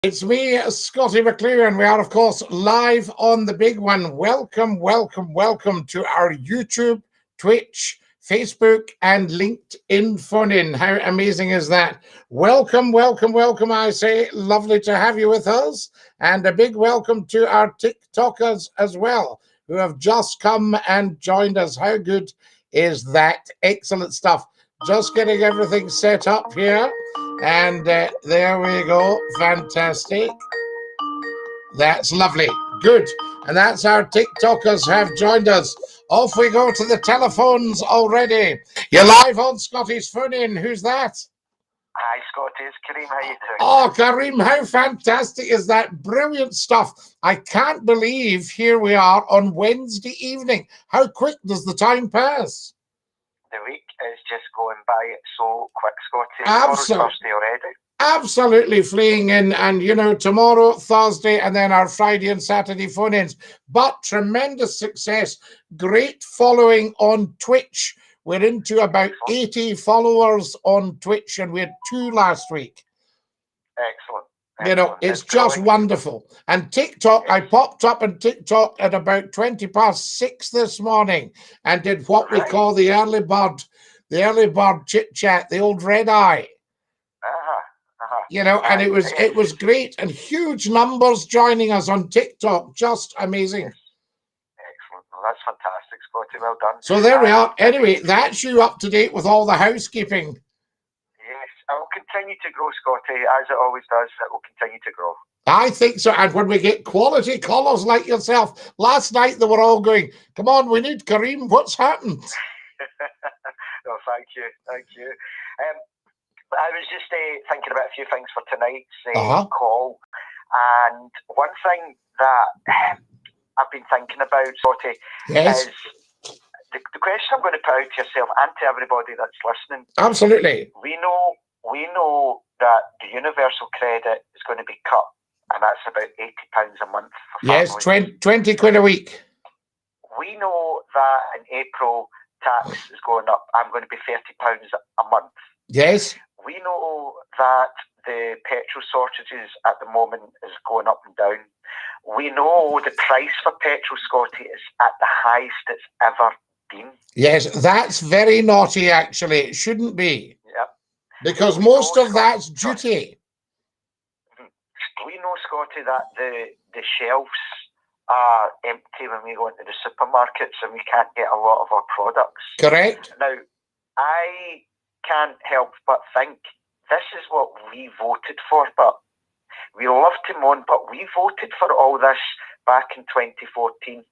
It's me, Scottie McCLUE, and we are, of course, live on the big one. Welcome, welcome, welcome to our YouTube, Twitch, Facebook, and LinkedIn phone-in. How amazing is that? Welcome, welcome, welcome, I say. Lovely to have you with us. And a big welcome to our TikTokers as well, who have just come and joined us. How good is that? Excellent stuff. Just getting everything set up here. And there we go. Fantastic. That's lovely. Good. And that's our TikTokers have joined us. Off we go to the telephones already. You're live on Scottie's phone-in. Who's that? Hi, Scottie. It's Kareem. How you doing? Oh, Kareem, how fantastic is that? Brilliant stuff. I can't believe here we are on Wednesday evening. How quick does the time pass? The week is just going by so quick, Scottie. Absolutely. Tomorrow's Thursday already. Absolutely fleeing in, and you know, tomorrow, Thursday, and then our Friday and Saturday phone-ins. But tremendous success, great following on Twitch. We're into about 80 followers on Twitch, and we had 2 last week. Excellent. You know, it's just wonderful. And TikTok, I popped up on TikTok at about 6:20 this morning and did what we call the early bird chit chat, the old red eye. You know, and it was great, and huge numbers joining us on TikTok. Just amazing. Excellent. Well, that's fantastic, Scottie. Well done. So there we are. Anyway, that's you up to date with all the housekeeping. Yes, it will continue to grow, Scottie, as it always does. It will continue to grow. I think so. And when we get quality callers like yourself, last night they were all going, "Come on, we need Kareem. What's happened?" No, thank you. Thank you. I was just thinking about a few things for tonight's call. And one thing that I've been thinking about, Scottie, is the question I'm going to put out to yourself and to everybody that's listening. Absolutely. We know that the universal credit is going to be cut, and that's about £80 a month for families. Yes, 20 quid a week. We know that in April, tax is going up. I'm going to be £30 a month. Yes. We know that the petrol shortages at the moment is going up and down. We know the price for petrol, Scottie, is at the highest it's ever been. Yes, that's very naughty, actually. It shouldn't be. Yep. Because most of that's duty. We know, Scottie, that the shelves are empty when we go into the supermarkets and we can't get a lot of our products. Correct. Now, I can't help but think this is what we voted for, but we love to moan, but we voted for all this back in 2014.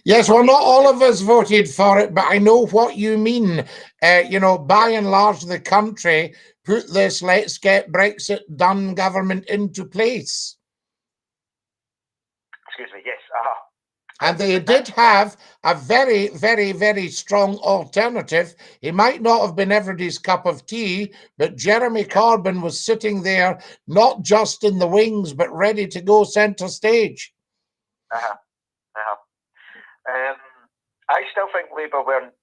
Yes, well, not all of us voted for it, but I know what you mean. You know, by and large, the country put this "let's get Brexit done" government into place. Excuse me, yes. And they did have a very, very, very strong alternative. He might not have been everybody's cup of tea, but Jeremy Corbyn was sitting there, not just in the wings, but ready to go centre stage. I still think Labour weren't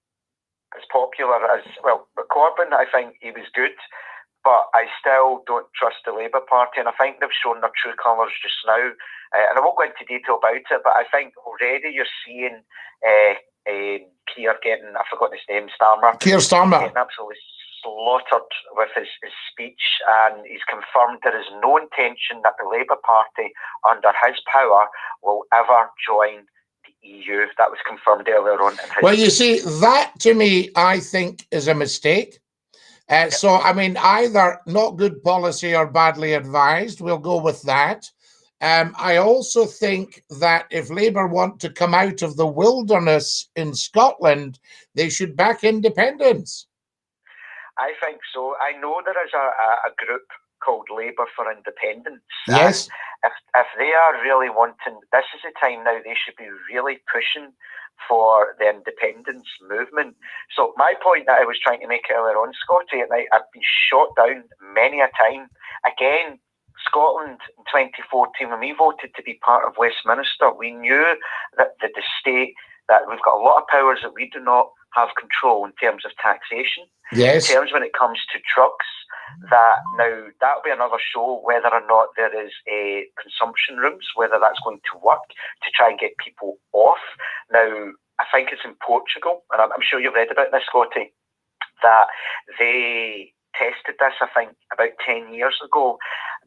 as popular as, well, but Corbyn, I think he was good, but I still don't trust the Labour Party, and I think they've shown their true colours just now. And I won't go into detail about it, but I think already you're seeing Keir getting, I've forgotten his name, Keir Starmer. Getting absolutely slaughtered with his speech, and he's confirmed there is no intention that the Labour Party, under his power, will ever join the EU. That was confirmed earlier on. Well, you see, that to me, I think, is a mistake. So, I mean, either not good policy or badly advised. We'll go with that. I also think that if Labour want to come out of the wilderness in Scotland, they should back independence. I think so. I know there is a group called Labour for Independence. Yes. If they are really wanting, this is the time now they should be really pushing for the independence movement. So my point that I was trying to make earlier on, Scottie, and I've been shot down many a time. Again, Scotland in 2014, when we voted to be part of Westminster, we knew that the state, that we've got a lot of powers that we do not have control in terms of taxation. Yes. In terms when it comes to drugs, that'll be another show, whether or not there is a consumption rooms, whether that's going to work to try and get people off. Now, I think it's in Portugal, and I'm sure you've read about this, Scottie, that they tested this, I think, about 10 years ago,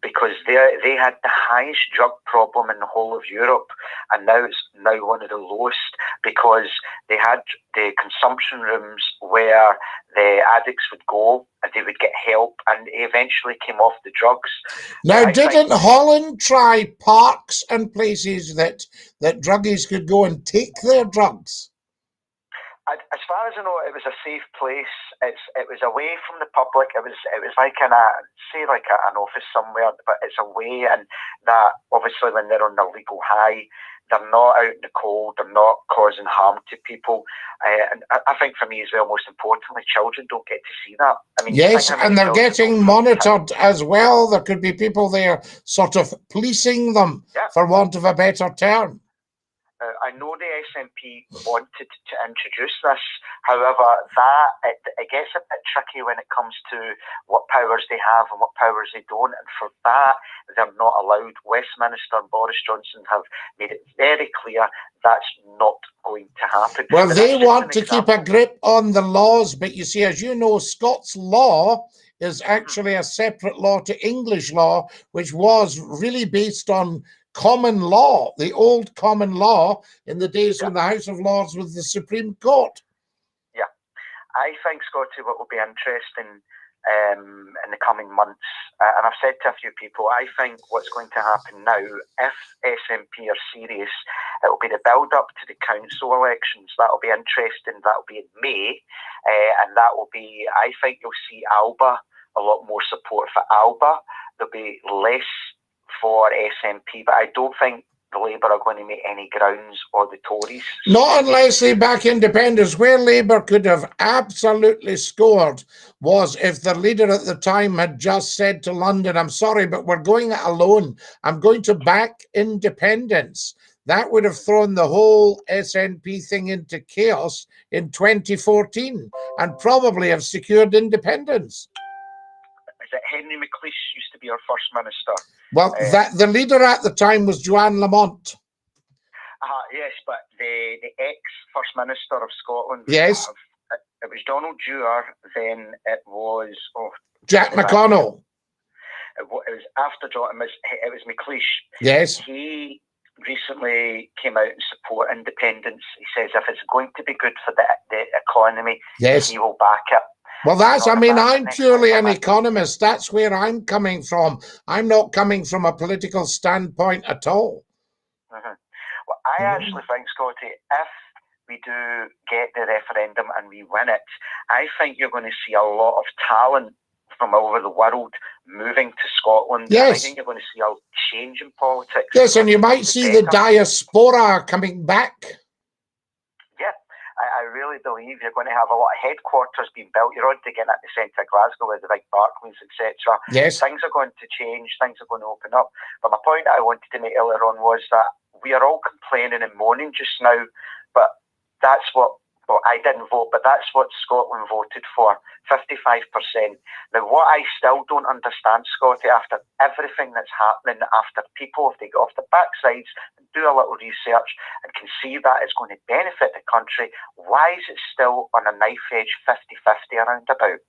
because they had the highest drug problem in the whole of Europe, and now it's now one of the lowest, because they had the consumption rooms where the addicts would go and they would get help, and they eventually came off the drugs. Now, didn't Holland try parks and places that druggies could go and take their drugs? As far as I know, it was a safe place. It was away from the public. It was like an office somewhere, but it's away, and that obviously when they're on the legal high, they're not out in the cold. They're not causing harm to people. And I think for me as well, most importantly, children don't get to see that. I mean, yes, and they're getting monitored as well. There could be people there sort of policing them, for want of a better term. I know the SNP wanted to introduce this. However, it gets a bit tricky when it comes to what powers they have and what powers they don't. And for that, they're not allowed. Westminster and Boris Johnson have made it very clear that's not going to happen. Well, they want to keep a grip on the laws. But you see, as you know, Scots law is actually a separate law to English law, which was really based on common law, the old common law in the days when the House of Lords was the Supreme Court. Yeah, I think, Scottie, what will be interesting in the coming months, and I've said to a few people, I think what's going to happen now, if SNP are serious, it will be the build-up to the council elections. That will be interesting. That will be in May, and that will be, I think you'll see Alba, a lot more support for Alba. There'll be less for SNP, but I don't think the Labour are going to make any grounds, or the Tories. Not unless they back independence. Where Labour could have absolutely scored was if the leader at the time had just said to London, I'm sorry, but we're going it alone. I'm going to back independence. That would have thrown the whole SNP thing into chaos in 2014 and probably have secured independence. Is it Henry McCLUE used to be our First Minister? Well, the leader at the time was Joanne Lamont. Yes, but the ex-First Minister of Scotland. Yes. It was Donald Dewar, then it was... Jack McConnell. It was after John, it was McCLUE. Yes. He recently came out and support independence. He says if it's going to be good for the economy, yes, he will back it. Well, I'm purely an economist. That's where I'm coming from. I'm not coming from a political standpoint at all. Well, I actually think, Scottie, if we do get the referendum and we win it, I think you're going to see a lot of talent from all over the world moving to Scotland. Yes. I think you're going to see a change in politics. Yes, and you might see the diaspora coming back. I really believe you're going to have a lot of headquarters being built. You're already getting at the centre of Glasgow with the big Barclays, etc. Yes. Things are going to change. Things are going to open up. But my point that I wanted to make earlier on was that we are all complaining and moaning just now, but that's what, well, I didn't vote, but that's what Scotland voted for, 55%. Now, what I still don't understand, Scottie, after everything that's happening, after people, if they get off the backsides and do a little research and can see that it's going to benefit the country, why is it still on a knife edge 50-50 around about?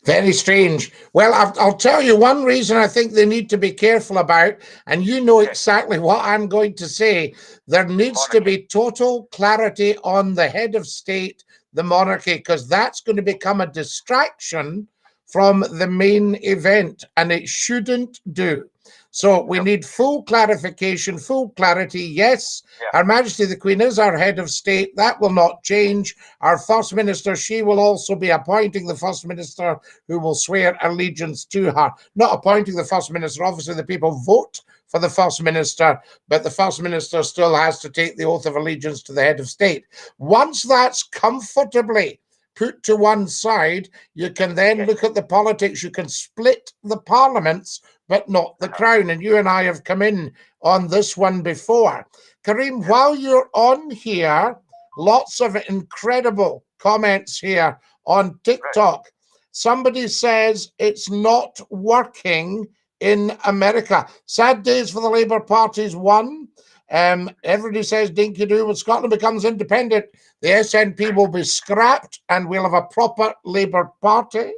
Very strange. Well, I'll tell you one reason I think they need to be careful about, and you know exactly what I'm going to say. There needs to be total clarity on the head of state, the monarchy, because that's going to become a distraction from the main event, and it shouldn't do. So we need full clarification, full clarity. Yes, Her Majesty the Queen is our head of state. That will not change. Our First Minister, she will also be appointing the First Minister who will swear allegiance to her. Not appointing the First Minister. Obviously, the people vote for the First Minister, but the First Minister still has to take the oath of allegiance to the head of state. Once that's comfortably put to one side, you can then look at the politics. You can split the parliaments, but not the crown. And you and I have come in on this one before. Kareem, while you're on here, lots of incredible comments here on TikTok. Somebody says it's not working in America. Sad days for the Labour Party's won. Everybody says dinky-doo. When Scotland becomes independent, the SNP will be scrapped and we'll have a proper Labour Party.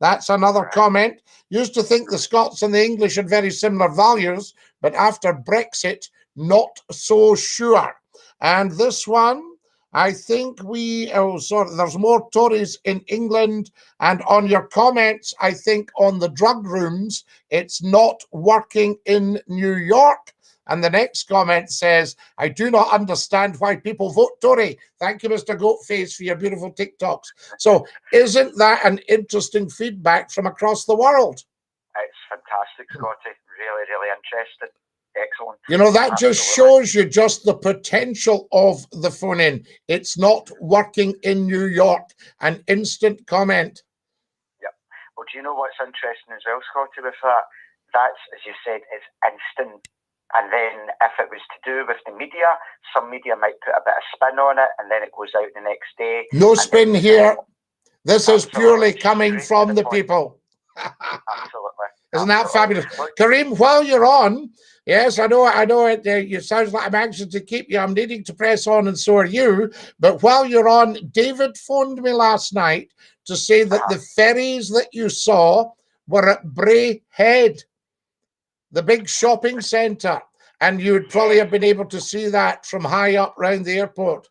That's another comment. Used to think the Scots and the English had very similar values, but after Brexit, not so sure. And this one, I think there's more Tories in England. And on your comments, I think on the drug rooms, it's not working in New York. And the next comment says, I do not understand why people vote Tory. Thank you, Mr. Goatface, for your beautiful TikToks. So isn't that an interesting feedback from across the world? It's fantastic, Scottie. Really, really interesting. Excellent. You know, that just shows you just the potential of the phone-in. It's not working in New York. An instant comment. Yep. Well, do you know what's interesting as well, Scottie, with that? That's, as you said, it's instant. And then if it was to do with the media, some media might put a bit of spin on it, and then it goes out the next day. No spin here. This is purely coming from the people. Absolutely. Isn't that fabulous? Kareem, while you're on, yes, I know it sounds like I'm anxious to keep you. I'm needing to press on, and so are you. But while you're on, David phoned me last night to say that the ferries that you saw were at Bray Head, the big shopping centre, and you would probably have been able to see that from high up round the airport.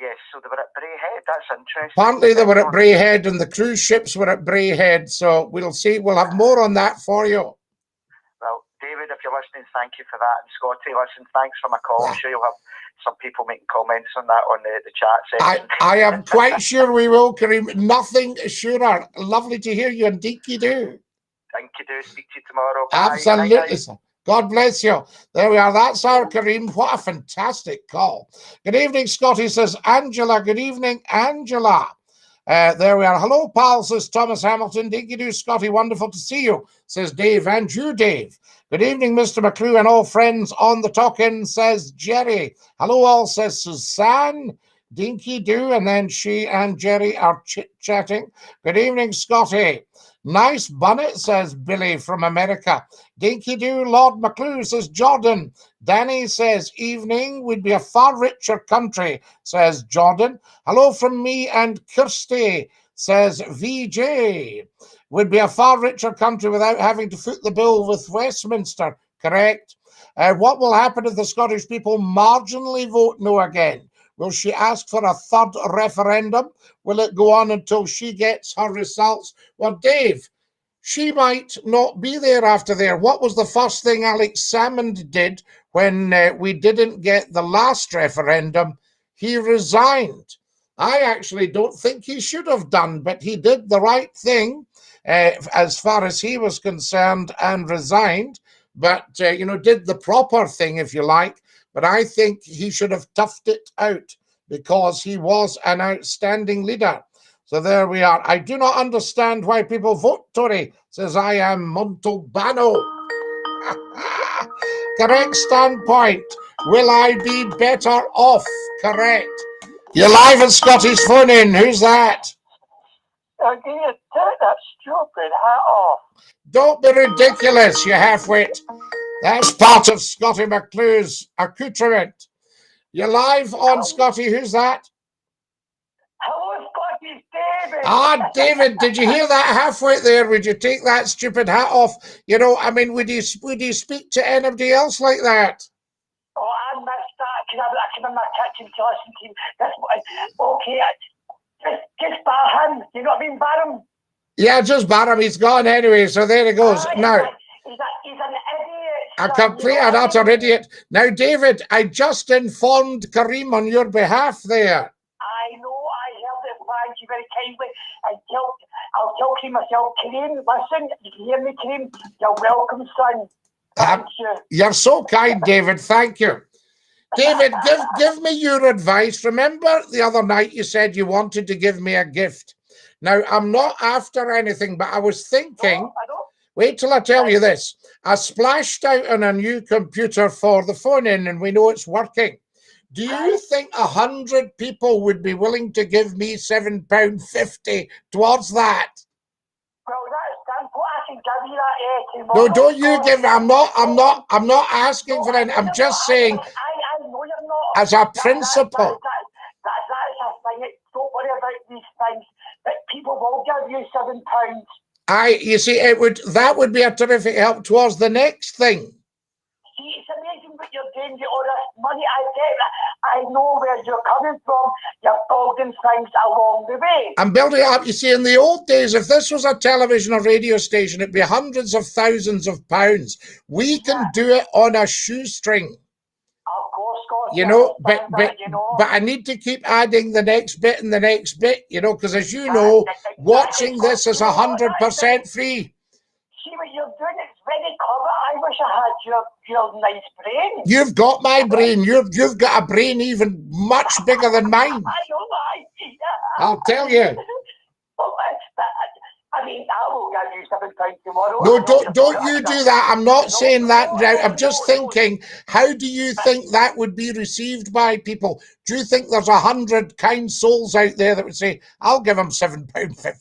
Yes, so they were at Bray Head. That's interesting. Apparently they were at Bray Head, and the cruise ships were at Bray Head, so we'll see. We'll have more on that for you. Well, David, if you're listening, thank you for that. And Scottie, listen, thanks for my call. I'm sure you'll have some people making comments on that on the chat section. I am quite sure we will, Kareem. Nothing surer. Lovely to hear you, and dinky-doo. DINKY-DOO, speak to you tomorrow. Absolutely, bye. sir. God bless you. There we are. That's our Kareem. What a fantastic call. Good evening, Scottie, says Angela. Good evening, Angela. There we are. Hello, pal, says Thomas Hamilton. Dinky-doo, Scottie, wonderful to see you, says Dave. And you, Dave. Good evening, Mr. McClue and all friends on the talk-in, says Jerry. Hello, all, says Suzanne. Dinky-doo, and then she and Jerry are chit-chatting. Good evening, Scottie. Nice bonnet, says Billy from America. Dinky-doo, Lord McClue, says Jordan. Danny says, evening, we'd be a far richer country, says Jordan. Hello from me and Kirsty, says VJ. We'd be a far richer country without having to foot the bill with Westminster. Correct. What will happen if the Scottish people marginally vote no again? Will she ask for a third referendum? Will it go on until she gets her results? Well, Dave, she might not be there after there. What was the first thing Alex Salmond did when we didn't get the last referendum? He resigned. I actually don't think he should have done, but he did the right thing as far as he was concerned and resigned. But, did the proper thing, if you like. But I think he should have toughed it out because he was an outstanding leader. So there we are. I do not understand why people vote Tory, says I am Montalbano. Correct standpoint. Will I be better off? Correct. You're live at Scottie's phone in. Who's that? Take that stupid hat off. Don't be ridiculous, you half-wit. That's part of Scottie McClue's accoutrement. You're live on Scottie. Who's that? Hello, Scottie, David. Ah, David, did you hear that halfway there? Would you take that stupid hat off? Would you speak to anybody else like that? Oh, I missed that because I came in my kitchen to listen to you. Okay, just bar him. You know what I mean, bar him? Yeah, just bar him. He's gone anyway, so there he goes. Now, he's an idiot. a complete and utter idiot. Now, David, I just informed Kareem on your behalf there. I know, I heard it. Thank you very kindly. I'll tell Kareem myself. Kareem, listen, you can hear me, Kareem. You're welcome, son. Thank you. You're so kind, David. Thank you. David, give me your advice. Remember the other night you said you wanted to give me a gift. Now, I'm not after anything, but I was thinking, wait till I tell you this. I splashed out on a new computer for the phone-in, and we know it's working. Do you think 100 people would be willing to give me £7.50 towards that? Well, that's what I can give you that tomorrow. No, don't you give. I'm not asking for it. I'm just saying, I know you're not. as a principle. That's a thing. Don't worry about these things. But people will give you £7. You see, that would be a terrific help towards the next thing. See, it's amazing what you're doing with all this money. I know where you're coming from. You're building things along the way. I'm building it up. You see, in the old days, if this was a television or radio station, it'd be hundreds of thousands of pounds. We can do it on a shoestring. Of course, Scott. You know, but I need to keep adding the next bit and the next bit, you know, because as you know, watching this is 100% free. See what you're doing? It's very clever. I wish I had your nice brain. You've got my brain. You've got a brain even much bigger than mine. I know that. I'll tell you. I mean, I will give you £7 tomorrow. No, don't you do that. I'm not saying that now. I'm just thinking, how do you think that would be received by people? Do you think there's 100 kind souls out there that would say, I'll give them £7.50?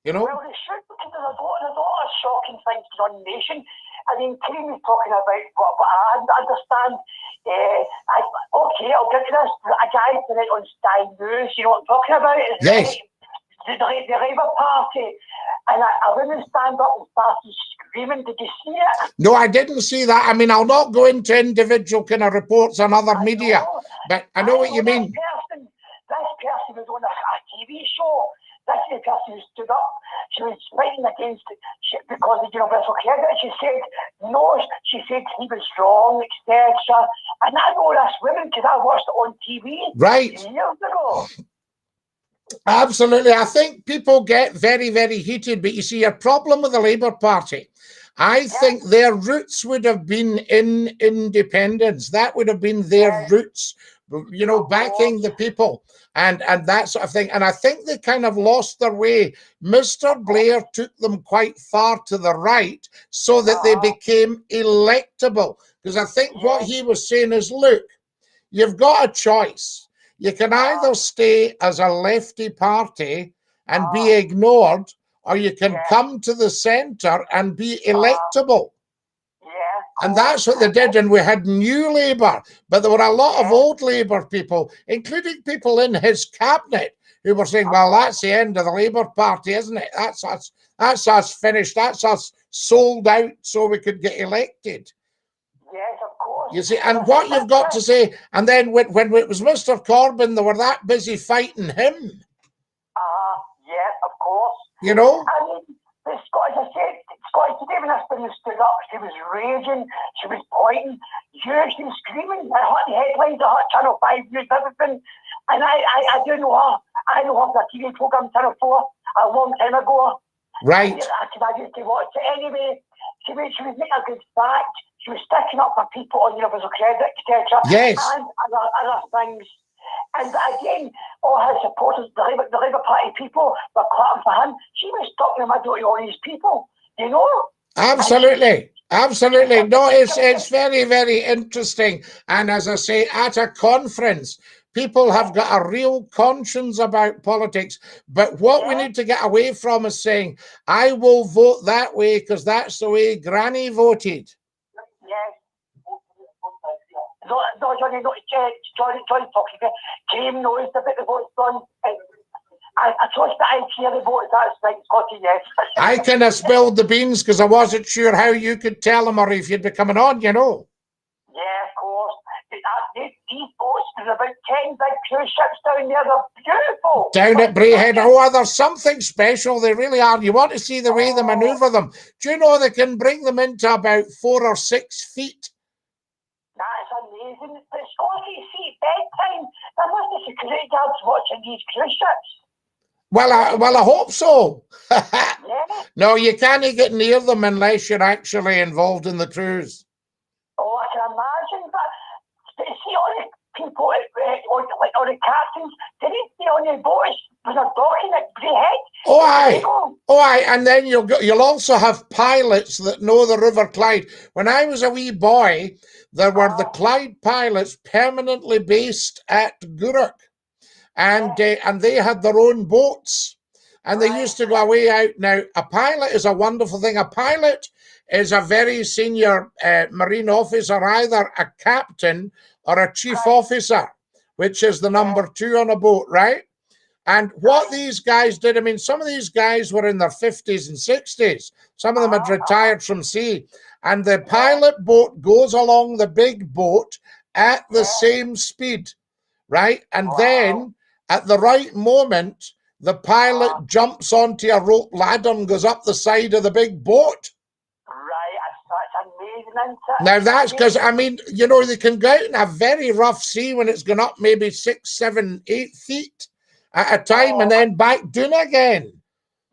You know? Well, they should, because there's a lot of shocking things to run the nation. I mean, Kim was talking about what I understand. Okay, I'll give you this. A guy tonight on Sky News, you know what I'm talking about? Yes. The Labour Party. And a woman stand up and started screaming. Did you see it? No, I didn't see that. I mean, I'll not go into individual kind of reports on other media, but I know what you mean. This person was on a TV show. This is the person who stood up. She was fighting against it because of universal credit. She said, no, she said he was wrong, etc. And I know this woman because I watched it on TV years ago. Absolutely. I think people get very, very heated, but you see, a problem with the Labour Party, I think their roots would have been in independence. That would have been their roots, you know, backing the people and that sort of thing. And I think they kind of lost their way. Mr. Blair took them quite far to the right so that they became electable. Because I think what he was saying is, look, you've got a choice. You can either stay as a lefty party and be ignored, or you can come to the centre and be electable. And that's what they did. And we had new Labour, but there were a lot of old Labour people, including people in his cabinet, who were saying, well, that's the end of the Labour Party, isn't it? That's us finished. That's us sold out so we could get elected. Yes, of course. You see, and what you've got to say, and then when it was Mr. Corbyn, they were that busy fighting him. Yeah, of course. You know? I mean, as I said, Scottie, today when this thing stood up, she was raging, she was pointing, she was screaming, I heard the headlines, I heard Channel 5 News, everything, and I do know her. I know her from a TV programme, Channel 4, a long time ago. Right. I used to watch it anyway. She was making a good fact. She was sticking up for people on universal credit, etc. Yes. And other things. And again, all her supporters, the Labour Party people, were clapping for him. She was talking in the middle to all these people, you know? Absolutely. Absolutely. No, it's very, very interesting. And as I say, at a conference, people have got a real conscience about politics. But what we need to get away from is saying, I will vote that way because that's the way Granny voted. Yes. No, Johnny, Johnny talking to Kim knows about the votes done. I trust that I hear the votes, that's right, Scottie, yes. I kind of spilled the beans because I wasn't sure how you could tell them or if you'd be coming on, you know. Yeah, of course. These boats, there's about 10 big cruise ships down there, they're beautiful. Down at Braehead, there's something special, they really are. You want to see the way they manoeuvre them. Do you know they can bring them into about 4 or 6 feet? That's amazing. But Scottie, see, bedtime, there must be security guards watching these cruise ships. Well, I hope so. Yeah. No, you can't get near them unless you're actually involved in the cruise. Oh, I can imagine. But see, all the people, or the captains, they didn't stay on their boats. Was a docking at Greyhead. Oh, aye. Oh, aye. And then you'll also have pilots that know the River Clyde. When I was a wee boy, there were the Clyde pilots permanently based at Gourock. And they had their own boats. And they used to go away out. Now, a pilot is a wonderful thing. A pilot is a very senior marine officer, either a captain or a chief officer, which is the number 2 on a boat, right? And what these guys did, I mean, some of these guys were in their 50s and 60s. Some of them had retired from sea. And the pilot boat goes along the big boat at the same speed, right? And then at the right moment, the pilot jumps onto a rope ladder and goes up the side of the big boat. Right, that's amazing, isn't it? Now that's because, I mean, you know, they can go out in a very rough sea when it's gone up maybe 6, 7, 8 feet at a time and then back down again.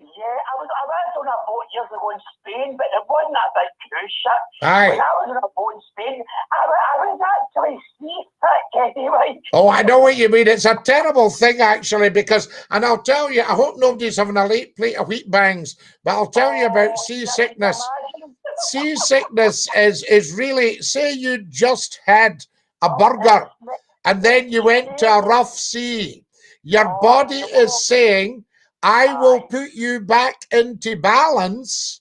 Yeah, I was on a boat years ago in Spain, but it wasn't a big cruise ship. Aye. When I was on a boat in Spain, I was actually seasick anyway. Oh, I know what you mean. It's a terrible thing, actually, because, and I'll tell you, I hope nobody's having a late plate of wheat bangs, but I'll tell you about seasickness. Seasickness is really, say you just had a burger and then you went to a rough sea. Your body is saying, I will put you back into balance,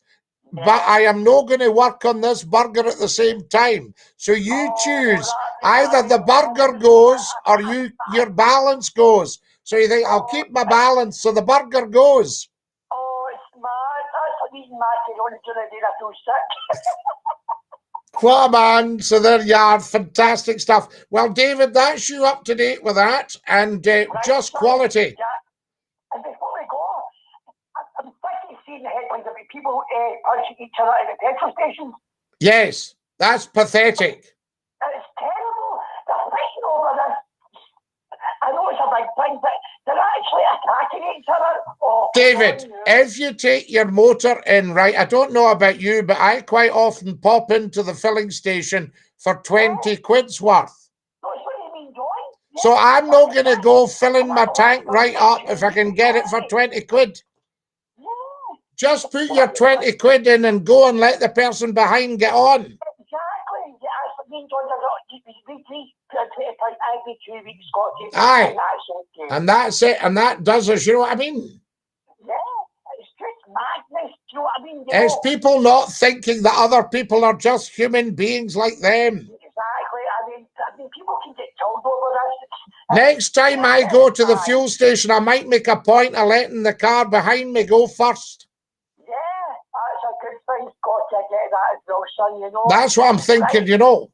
but I am not going to work on this burger at the same time. So you choose. Either the burger goes or your balance goes. So you think, I'll keep my balance, so the burger goes. Oh, it's mad. That's what these macaroni during the day I feel sick. What a man. So there you are. Fantastic stuff. Well, David, that's you up to date with that. And just quality. Yeah. And before we go, I'm sick of seeing the headlines about people punching each other at the petrol stations. Yes, that's pathetic. It's terrible. They're fighting over this. I know it's a big thing, but they're actually attacking each other. Oh, David, if you take your motor in, right, I don't know about you, but I quite often pop into the filling station for 20 quid's worth. That's what you mean, John? So I'm not going to go filling my tank right up if I can get it for 20 quid. Yeah. Just put your 20 quid in and go and let the person behind get on. Exactly. Yeah, that's what me and John every 2 weeks, Scottie. Aye. And that's okay. And that's it. And that does us, you know what I mean? Yeah, it's just madness. Do you know what I mean? It's people not thinking that other people are just human beings like them. Exactly. I mean, people can get killed over this. Next time I go to the fuel station, I might make a point of letting the car behind me go first. Yeah, that's a good thing, Scottie. I get that as well, son, you know. That's what I'm thinking, you know.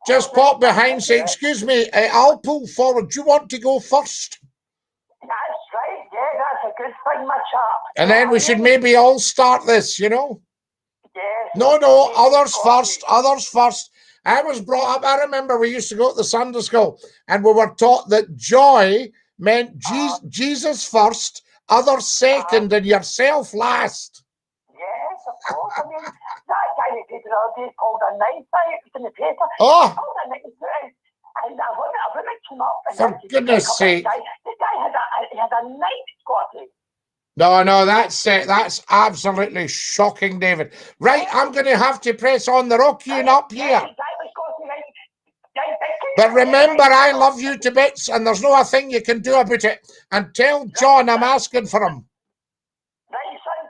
Just pop behind, say, excuse me, I'll pull forward. Do you want to go first? That's right, yeah, that's a good thing, my chap. And then we should maybe all start this, you know? Yes. No, others first, others first. I was brought up, I remember we used to go to the Sunday school and we were taught that joy meant Jesus first, others second, and yourself last. Yes, of course. I mean, that guy in the paper the other day called a knife out in the paper. Oh! And I wouldn't come up. For goodness sake. The guy had a knife, Scottie. No, that's absolutely shocking, David. Right, I'm going to have to press on. They're all queuing up here. But remember, I love you to bits, and there's no a thing you can do about it. And tell John I'm asking for him. Right, son,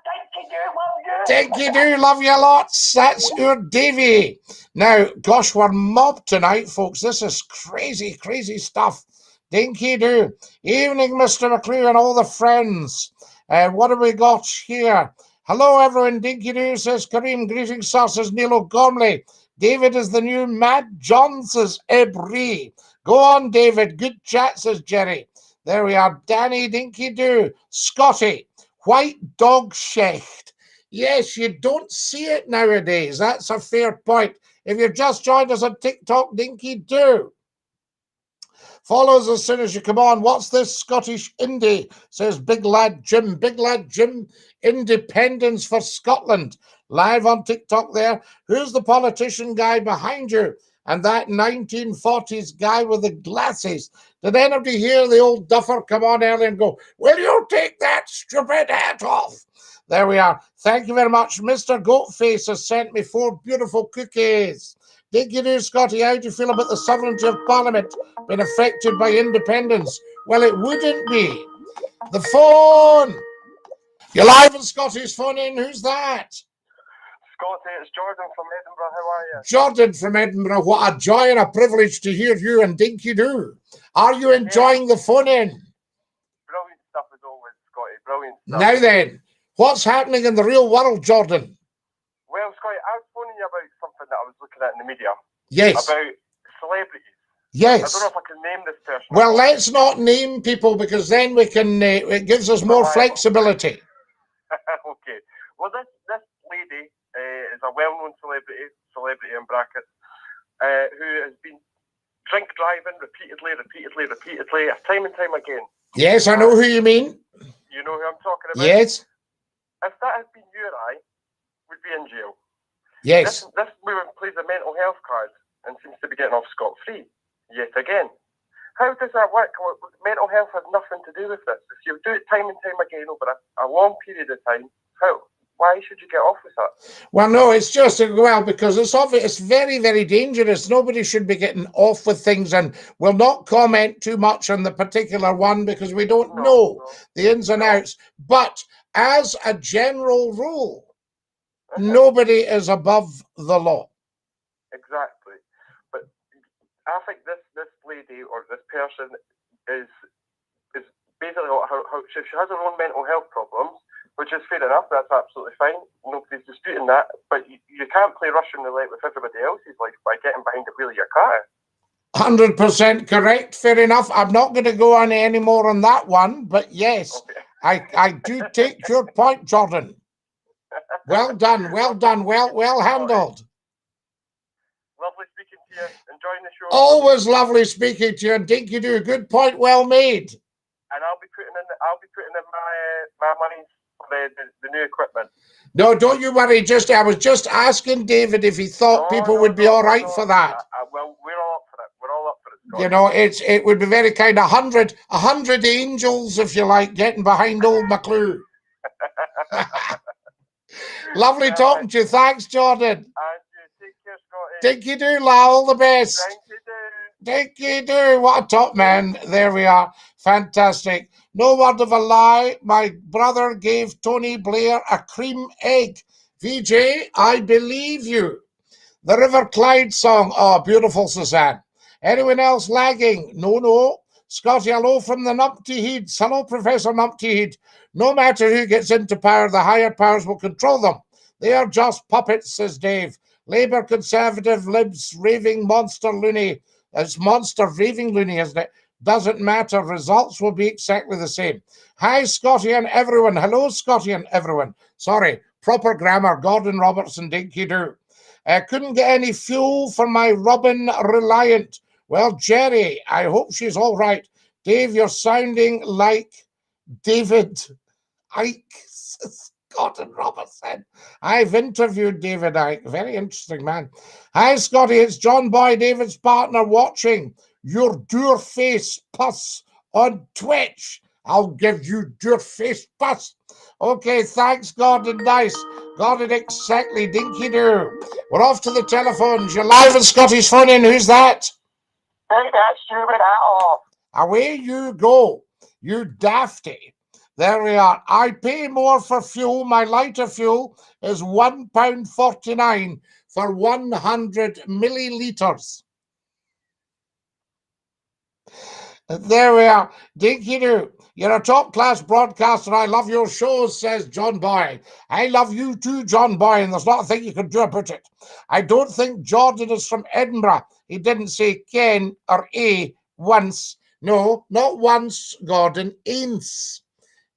DINKY-DOO, love you lots. That's our Davy. Now, gosh, we're mobbed tonight, folks. This is crazy, crazy stuff. DINKY-DOO. Evening, Mr. McCLUE and all the friends. What have we got here? Hello, everyone. DINKY-DOO says, Kareem, greetings, sir, says Neil O'Gormley. David is the new Mad John, says Ebri. Go on, David. Good chat, says Jerry. There we are. Danny, DINKY-DOO. Scottie, white dog shecht. Yes, you don't see it nowadays. That's a fair point. If you've just joined us on TikTok, DINKY-DOO. Follow us as soon as you come on. What's this Scottish indie? Says Big Lad Jim. Big Lad Jim, Independence for Scotland. Live on TikTok there. Who's the politician guy behind you? and that 1940s guy with the glasses. Did anybody hear the old duffer come on earlier and go, will you take that stupid hat off? There we are. Thank you very much. Mr. Goatface has sent me 4 beautiful cookies. DINKY-DOO, Scottie, how do you feel about the sovereignty of Parliament being affected by independence? Well, it wouldn't be. The phone. You're live on Scottie's phone in. Who's that? Scottie, it's Jordan from Edinburgh. How are you? Jordan from Edinburgh. What a joy and a privilege to hear you and DINKY-DOO. Are you enjoying the phone in? Brilliant stuff as always, Scottie. Brilliant stuff. Now then, what's happening in the real world, Jordan? Well, Scottie, I was phoning you about something that I was looking at in the media. Yes. About celebrities. Yes. I don't know if I can name this person. Well, let's not name people because then we can. It gives us more flexibility. Okay. Well, this lady is a well-known celebrity in brackets, who has been drink driving repeatedly, time and time again. Yes, I know who you mean. You know who I'm talking about? Yes. If that had been you or I, we'd be in jail. Yes. This woman plays a mental health card and seems to be getting off scot-free, yet again. How does that work? Well, mental health has nothing to do with this. If you do it time and time again over a long period of time, why should you get off with that? Well, no, it's just, well, because it's obvious, it's very, very dangerous. Nobody should be getting off with things, and we'll not comment too much on the particular one because we don't know the ins and outs. But as a general rule, nobody is above the law. Exactly. But I think this lady or this person is basically she has her own mental health problems, which is fair enough. That's absolutely fine. Nobody's disputing that. But you can't play Russian roulette with everybody else's life by getting behind the wheel of your car. 100% correct. Fair enough. I'm not going to go on any more on that one. But yes, okay. I do take your point, Jordan. Well done. Well done. Well handled. Lovely speaking to you. Enjoying the show. Always lovely speaking to you. And DINKY-DOO, good point. Well made. And I'll be putting in my money for the new equipment. No, don't you worry. I was just asking David if he thought people would be all right for that. Well, we're all up for it. We're all up for it, Scott. You know, it would be very kind of 100 angels, if you like, getting behind old McCLUE. Lovely talking to you. Thanks, Jordan. And you take care, Scottie. DINKY-DOO, all the best. DINKY-DOO. What a top man. There we are. Fantastic. No word of a lie. My brother gave Tony Blair a cream egg. VJ, I believe you. The River Clyde song. Oh, beautiful, Suzanne. Anyone else lagging? No. Scottie, hello from the Numpty Heads. Hello, Professor Numpty Head. No matter who gets into power, the higher powers will control them. They are just puppets, says Dave. Labour, Conservative, Libs, raving monster loony. It's monster raving loony, isn't it? Doesn't matter. Results will be exactly the same. Hi, Scottie and everyone. Hello, Scottie and everyone. Sorry, proper grammar. Gordon Robertson, DINKY-DOO. Couldn't get any fuel for my Robin Reliant. Well, Jerry, I hope she's all right. Dave, you're sounding like David Icke. Gordon Robertson. I've interviewed David Icke. Very interesting man. Hi, Scottie. It's John Boy, David's partner, watching your dour face puss on Twitch. I'll give you dour face puss. Okay, thanks, Gordon. Nice. Got it exactly. DINKY-DOO. We're off to the telephones. You're live on Scottie's phone in. Who's that? Take that stupid hat off. Away you go, you dafty. There we are. I pay more for fuel. My lighter fuel is £1.49 for 100 millilitres. There we are. DINKY-DOO. You're a top-class broadcaster. I love your shows, says John Boy. I love you too, John Boy, and there's not a thing you can do about it. I don't think Jordan is from Edinburgh. He didn't say Ken or A once. No, not once, Gordon. Aince.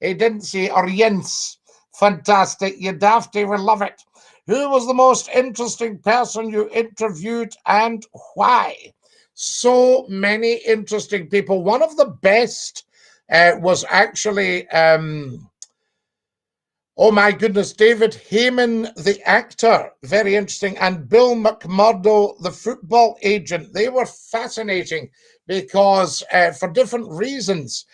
He didn't say or yens. Fantastic. You dafty will love it. Who was the most interesting person you interviewed and why? So many interesting people. One of the best was actually Oh my goodness, David Heyman, the actor, very interesting, and Bill McMurdo, the football agent. They were fascinating because for different reasons.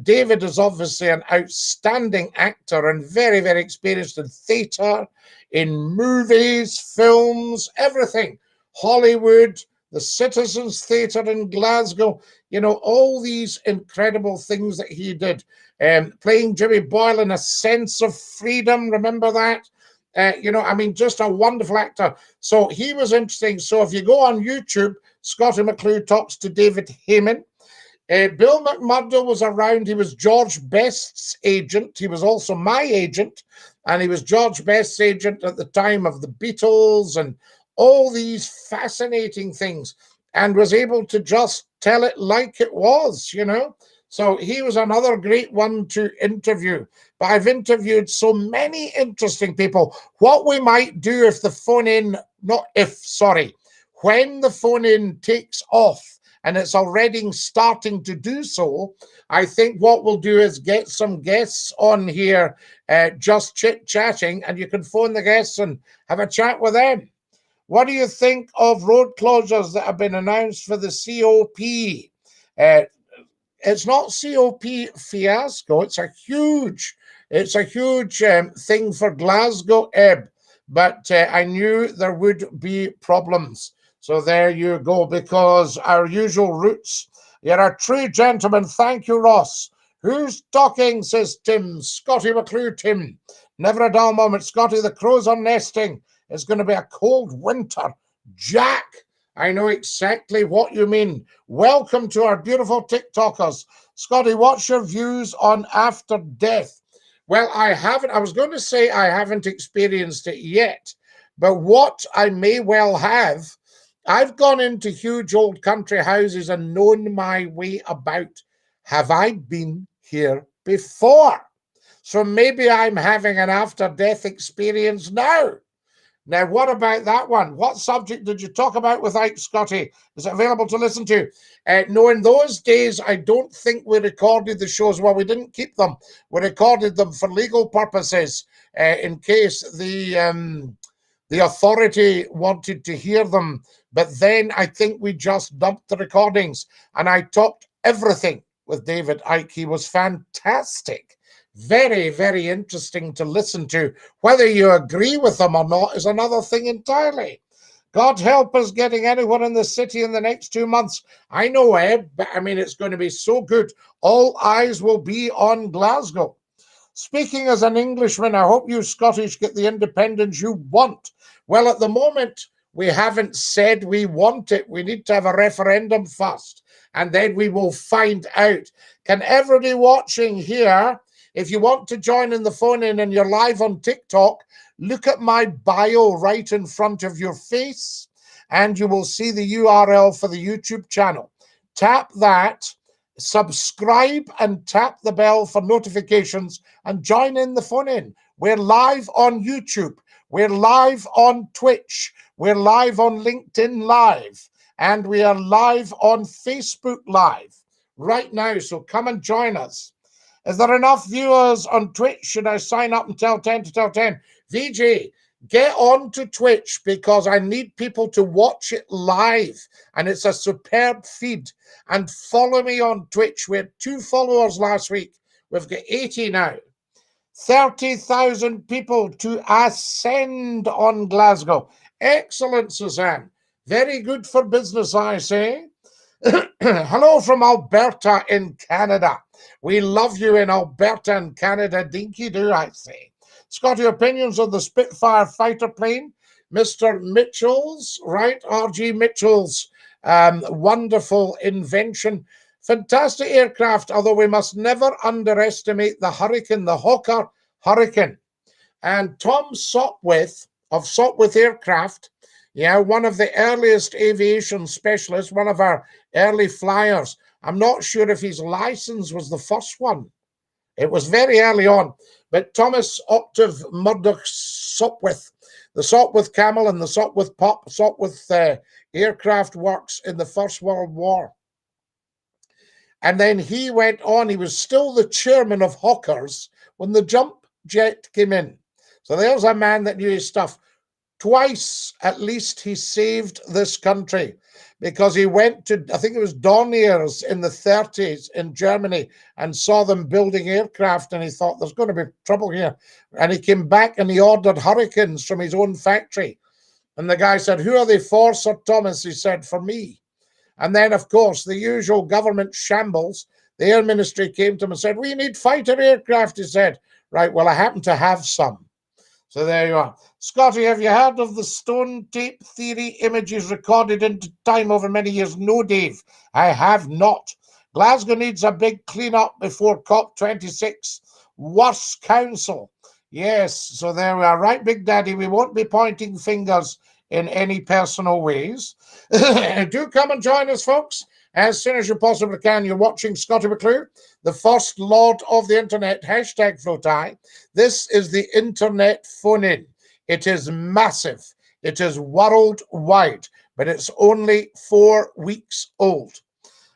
David is obviously an outstanding actor and very, very experienced in theatre, in movies, films, everything. Hollywood, the Citizens Theatre in Glasgow, you know, all these incredible things that he did. Playing Jimmy Boyle in A Sense of Freedom, remember that? You know, I mean, just a wonderful actor. So he was interesting. So if you go on YouTube, Scottie McClue talks to David Heyman. Bill McMurdo was around. He was George Best's agent. He was also my agent, and he was George Best's agent at the time of the Beatles and all these fascinating things, and was able to just tell it like it was, you know. So he was another great one to interview. But I've interviewed so many interesting people. What we might do if the phone in, not if, sorry, when the phone in takes off, and it's already starting to do so, I think what we'll do is get some guests on here, just chit-chatting, and you can phone the guests and have a chat with them. What do you think of road closures that have been announced for the COP? It's not COP fiasco. It's a huge thing for Glasgow, Ebb. But I knew there would be problems. So there you go, because our usual routes. You're a true gentleman. Thank you, Ross. Who's talking, says Tim. Scottie McClue, Tim. Never a dull moment. Scottie, the crows are nesting. It's going to be a cold winter. Jack, I know exactly what you mean. Welcome to our beautiful TikTokers. Scottie, what's your views on after death? Well, I was going to say I haven't experienced it yet, but what I may well have, I've gone into huge old country houses and known my way about. Have I been here before? So maybe I'm having an after-death experience now. Now, what about that one? What subject did you talk about with Ike, Scottie? Is it available to listen to? No, in those days, I don't think we recorded the shows. Well, we didn't keep them. We recorded them for legal purposes in case the authority wanted to hear them. But then I think we just dumped the recordings, and I talked everything with David Icke. He was fantastic. Very, very interesting to listen to. Whether you agree with them or not is another thing entirely. God help us getting anyone in the city in the next 2 months. I know, Ed, but I mean, it's going to be so good. All eyes will be on Glasgow. Speaking as an Englishman, I hope you Scottish get the independence you want. Well, at the moment, we haven't said we want it. We need to have a referendum first, and then we will find out. Can everybody watching here, if you want to join in the phone in and you're live on TikTok, look at my bio right in front of your face, and you will see the URL for the YouTube channel. Tap that, subscribe, and tap the bell for notifications, and join in the phone in. We're live on YouTube. We're live on Twitch. We're live on LinkedIn Live. And we are live on Facebook Live right now. So come and join us. Is there enough viewers on Twitch? Should I sign up and tell 10 to tell 10? VJ, get on to Twitch because I need people to watch it live. And it's a superb feed. And follow me on Twitch. We had 2 followers last week. We've got 80 now. 30,000 people to ascend on Glasgow. Excellent, Suzanne. Very good for business, I say. Hello from Alberta in Canada. We love you in Alberta and Canada. Dinky-DOO, I say. Scottie, opinions on the Spitfire fighter plane? Mr. Mitchell's, right? R.G. Mitchell's wonderful invention. Fantastic aircraft, although we must never underestimate the Hurricane, the Hawker Hurricane. And Tom Sopwith of Sopwith Aircraft, yeah, one of the earliest aviation specialists, one of our early flyers. I'm not sure if his license was the first one. It was very early on. But Thomas Octave Murdoch Sopwith, the Sopwith Camel and the Sopwith Pup, Sopwith Aircraft Works in the First World War. And then he went on, he was still the chairman of Hawkers when the jump jet came in. So there's a man that knew his stuff. Twice, at least, he saved this country because he went to, I think it was Dorniers in the 30s in Germany and saw them building aircraft, and he thought there's going to be trouble here. And he came back and he ordered Hurricanes from his own factory. And the guy said, "Who are they for, Sir Thomas?" He said, "For me." And then, of course, the usual government shambles. The Air Ministry came to him and said, "We need fighter aircraft." He said, "Right, well, I happen to have some." So there you are. Scottie, have you heard of the stone tape theory, images recorded into time over many years? No, Dave, I have not. Glasgow needs a big clean-up before COP26. Worst council. Yes, so there we are. Right, Big Daddy, we won't be pointing fingers in any personal ways. Do come and join us, folks, as soon as you possibly can. You're watching Scottie McClue, the first lord of the internet, hashtag Flotai. This is the internet phone-in. It is massive. It is worldwide, but it's only 4 weeks old.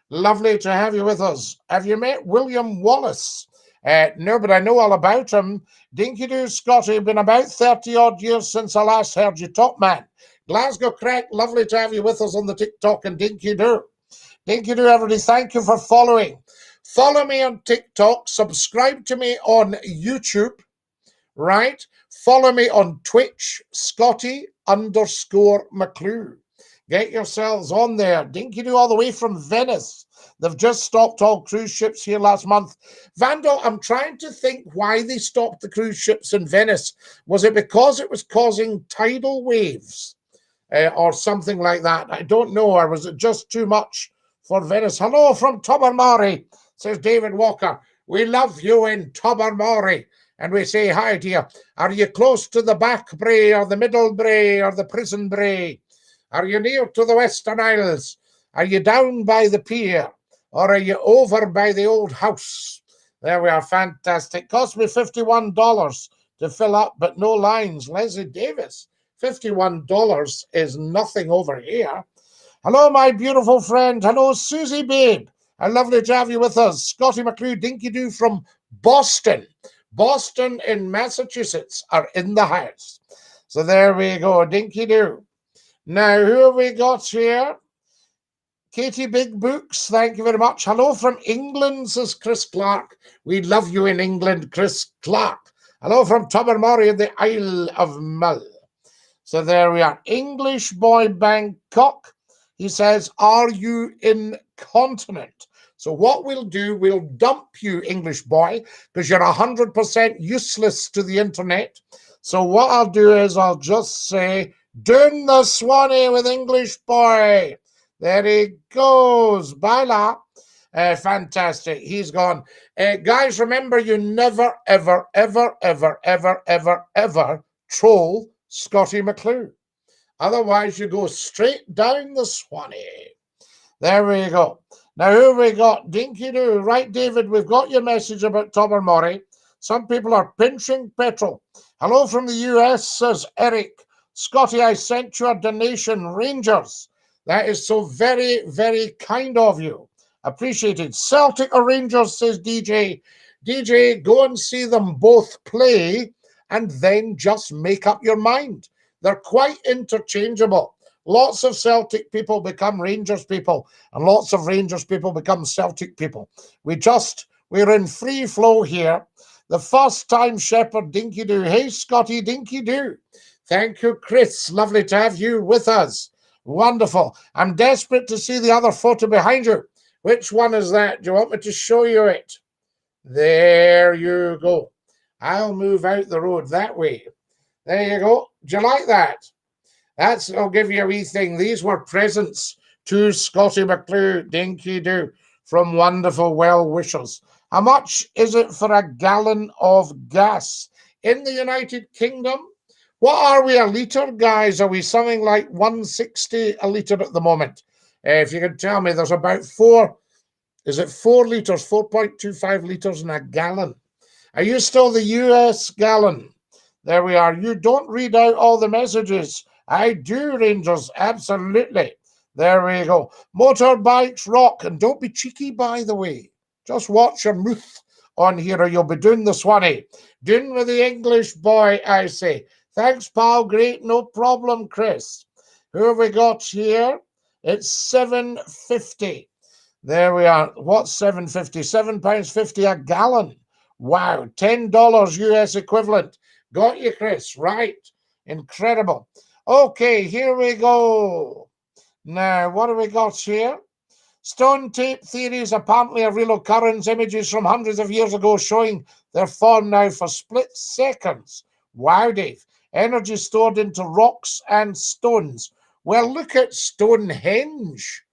Lovely to have you with us. Have you met William Wallace? No, but I know all about him. DINKY-DOO, Scottie, been about 30-odd years since I last heard you talk, man. Glasgow Crack, lovely to have you with us on the TikTok and DINKY-DOO. DINKY-DOO, everybody, thank you for following. Follow me on TikTok. Subscribe to me on YouTube, right? Follow me on Twitch, Scottie_McClue. Get yourselves on there. DINKY-DOO all the way from Venice. They've just stopped all cruise ships here last month. Vando, I'm trying to think why they stopped the cruise ships in Venice. Was it because it was causing tidal waves or something like that? I don't know. Or was it just too much for Venice? Hello from Tobermory, says David Walker. We love you in Tobermory. And we say hi to you. Are you close to the back brae or the middle brae or the prison brae? Are you near to the Western Isles? Are you down by the pier? Or are you over by the old house? There we are. Fantastic. Cost me $51 to fill up, but no lines. Leslie Davis. $51 is nothing over here. Hello, my beautiful friend. Hello, Susie Babe. Lovely to have you with us. Scottie McClue, DINKY-DOO from Boston. Boston in Massachusetts are in the house. So there we go, DINKY-DOO. Now, who have we got here? Katie Big Books, thank you very much. Hello from England, says Chris Clark. We love you in England, Chris Clark. Hello from Tobermory in the Isle of Mull. So there we are. English boy Bangkok. He says, are you incontinent? So what we'll do, we'll dump you, English boy, because you're 100% useless to the internet. So what I'll do is I'll just say, doon the Swanee with English boy. There he goes. Baila. Fantastic. He's gone. Guys, remember, you never, ever, ever, ever, ever, ever, ever troll Scottie McClue. Otherwise, you go straight down the Swanee. There we go. Now, who have we got? DINKY-DOO. Right, David, we've got your message about Tobermory. Some people are pinching petrol. Hello from the US, says Eric. Scottie, I sent you a donation. Rangers. That is so very, very kind of you. Appreciated. Celtic or Rangers, says DJ. DJ, go and see them both play and then just make up your mind. They're quite interchangeable. Lots of Celtic people become Rangers people, and lots of Rangers people become Celtic people. We're in free flow here. The first time Shepherd DINKY-DOO. Hey, Scottie DINKY-DOO. Thank you, Chris. Lovely to have you with us. Wonderful. I'm desperate to see the other photo behind you. Which one is that? Do you want me to show you it? There you go. I'll move out the road that way. There you go. Do you like that? I'll give you a wee thing. These were presents to Scottie McClue, DINKY-DOO, from wonderful well-wishers. How much is it for a gallon of gas? In the United Kingdom, what are we a litre, guys? Are we something like 160 a litre at the moment? If you can tell me, there's about 4 litres, 4.25 litres in a gallon. Are you still the US gallon? There we are. You don't read out all the messages. I do, Rangers, absolutely. There we go. Motorbikes rock, and don't be cheeky, by the way. Just watch your mouth on here, or you'll be doing the Swanee. Doing with the English boy, I say. Thanks, pal. Great. No problem, Chris. Who have we got here? It's £7.50. There we are. What's £7.50? £7.50 a gallon. Wow. $10 US equivalent. Got you, Chris. Right. Incredible. Okay, here we go. Now, what have we got here? Stone tape theory is apparently a real occurrence. Images from hundreds of years ago showing they're formed now for split seconds. Wow, Dave. Energy stored into rocks and stones. Well, look at Stonehenge.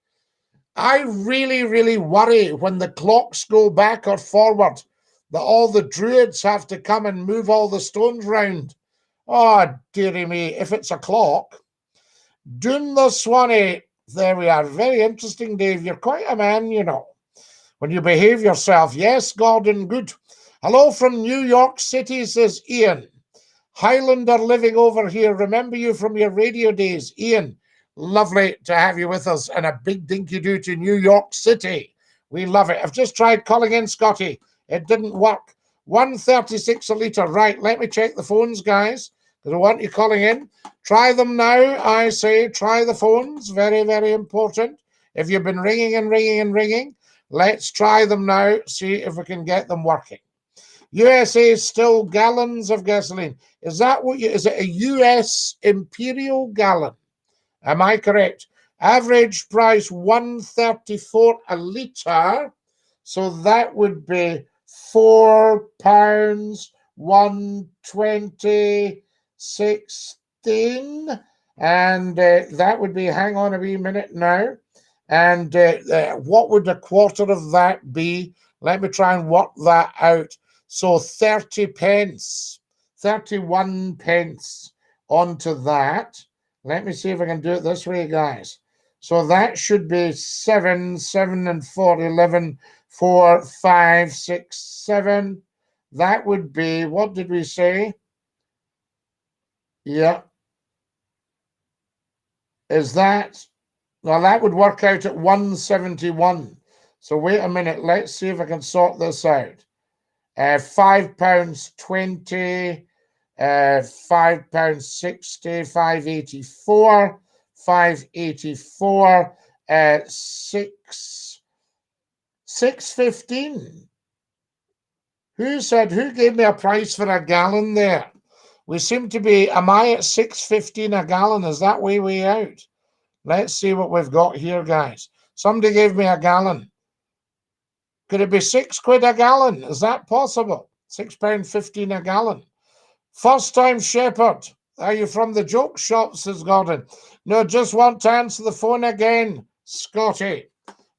I really, really worry when the clocks go back or forward that all the druids have to come and move all the stones round. Oh, dearie me, if it's a clock. Doon the Swanee. There we are. Very interesting, Dave. You're quite a man, you know, when you behave yourself. Yes, Gordon, good. Hello from New York City, says Ian. Highlander living over here. Remember you from your radio days. Ian, lovely to have you with us, and a big dinky-doo to New York City. We love it. I've just tried calling in, Scottie. It didn't work. 136 a litre. Right, let me check the phones, guys, because I want you calling in. Try them now, I say. Try the phones. Very, very important. If you've been ringing and ringing and ringing, let's try them now. See if we can get them working. USA still gallons of gasoline. Is that what you... Is it a US Imperial gallon? Am I correct? Average price £1.34 a litre. So that would be £4, 1.20.16, and that would be, hang on a wee minute now, and what would a quarter of that be? Let me try and work that out. So 30 pence, 31 pence onto that. Let me see if I can do it this way, guys. So that should be 7 and 4, 11, 4, 5, 6, 7. That would be, what did we say? Yeah. Is that, well, that would work out at 171. So wait a minute. Let's see if I can sort this out. £5.20, £5.60, £5.84, £5.84, £6.15. Who gave me a price for a gallon there? We seem to be, am I at £6.15 a gallon? Is that way out? Let's see what we've got here, guys. Somebody gave me a gallon. Could it be £6 a gallon? Is that possible? £6.15 a gallon. First time shepherd. Are you from the joke shop, says Gordon? No, just want to answer the phone again, Scottie.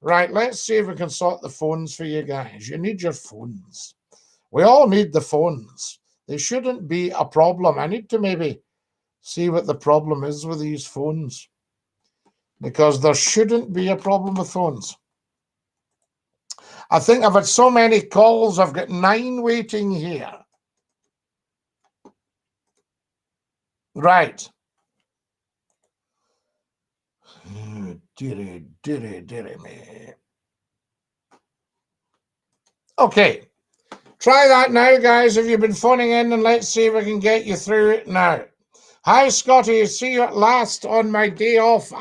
Right, let's see if we can sort the phones for you guys. You need your phones. We all need the phones. They shouldn't be a problem. I need to maybe see what the problem is with these phones, because there shouldn't be a problem with phones. I think I've had so many calls. I've got 9 waiting here. Right. Dearie me. Okay. Try that now, guys, if you've been phoning in, and let's see if we can get you through it now. Hi, Scottie. See you at last on my day off.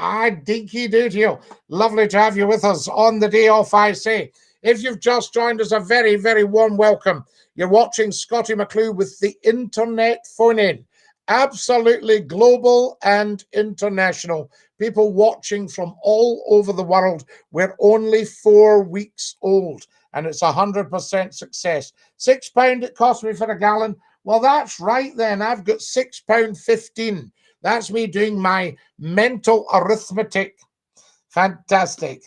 Dinky-Doo to you. Lovely to have you with us on the day off, I say. If you've just joined us, a very, very warm welcome. You're watching Scottie McCLUE with the internet phone-in. Absolutely global and international. People watching from all over the world. We're only 4 weeks old, and it's 100% success. £6 it cost me for a gallon. Well, that's right then. I've got £6.15. That's me doing my mental arithmetic. Fantastic.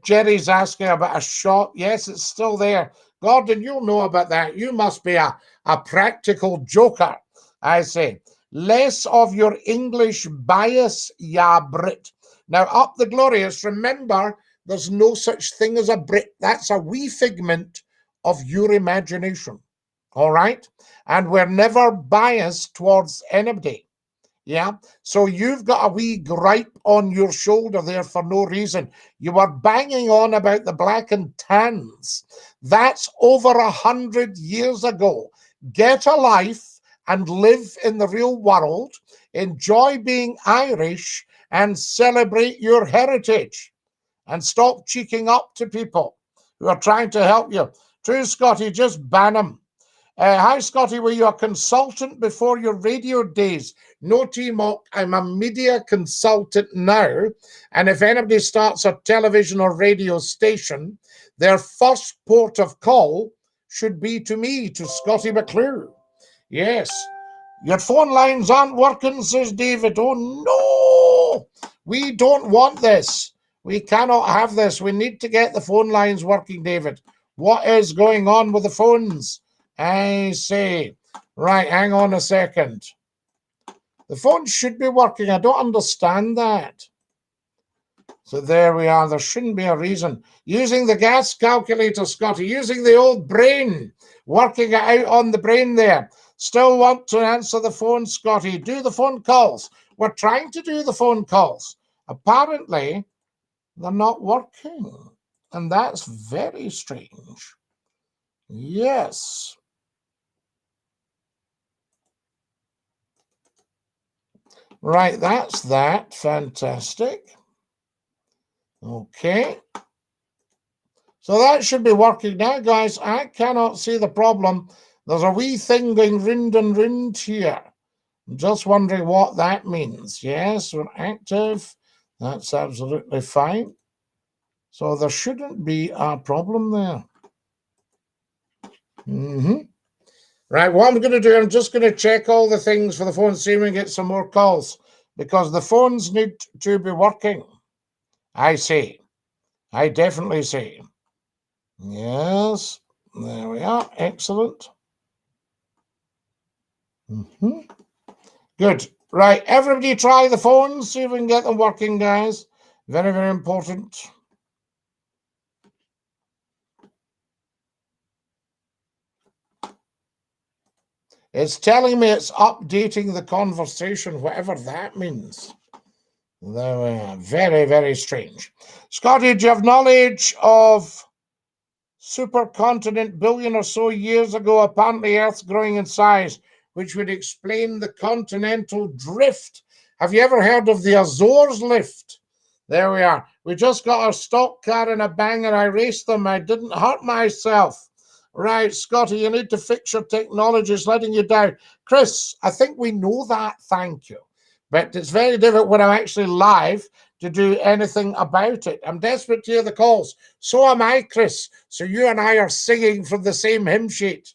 Jerry's asking about a shop. Yes, it's still there. Gordon, you'll know about that. You must be a practical joker, I say. Less of your English bias, ya Brit. Now, up the glorious, remember, there's no such thing as a Brit. That's a wee figment of your imagination. All right? And we're never biased towards anybody. Yeah, so you've got a wee gripe on your shoulder there for no reason. You were banging on about the black and tans. That's over 100 years ago. Get a life and live in the real world. Enjoy being Irish and celebrate your heritage. And stop cheeking up to people who are trying to help you. True, Scottie, just ban them. Hi, Scottie, were you a consultant before your radio days? No, T-Mock, I'm a media consultant now. And if anybody starts a television or radio station, their first port of call should be to me, to Scottie McCLUE. Yes. Your phone lines aren't working, says David. Oh, no. We don't want this. We cannot have this. We need to get the phone lines working, David. What is going on with the phones? I see. Right, hang on a second. The phone should be working. I don't understand that. So there we are. There shouldn't be a reason. Using the gas calculator, Scottie. Using the old brain. Working it out on the brain there. Still want to answer the phone, Scottie. Do the phone calls. We're trying to do the phone calls. Apparently, they're not working. And that's very strange. Yes. Right, that's that. Fantastic. Okay. So that should be working now, guys. I cannot see the problem. There's a wee thing going rind and rind here. I'm just wondering what that means. Yes, we're active. That's absolutely fine. So there shouldn't be a problem there. Right, what I'm going to do, I'm just going to check all the things for the phone, see if we can get some more calls, because the phones need to be working. I see. I definitely see. Yes, there we are. Excellent. Good. Right, everybody try the phones, see if we can get them working, guys. Very, very important. It's telling me it's updating the conversation, whatever that means. There we are. Very, very strange. Scottie, do you have knowledge of supercontinent billion or so years ago, apparently Earth's growing in size, which would explain the continental drift? Have you ever heard of the Azores lift? There we are. We just got our stock car in a banger. I raced them. I didn't hurt myself. Right, Scottie, you need to fix your technology. It's letting you down. Chris, I think we know that. Thank you. But it's very difficult when I'm actually live to do anything about it. I'm desperate to hear the calls. So am I, Chris. So you and I are singing from the same hymn sheet.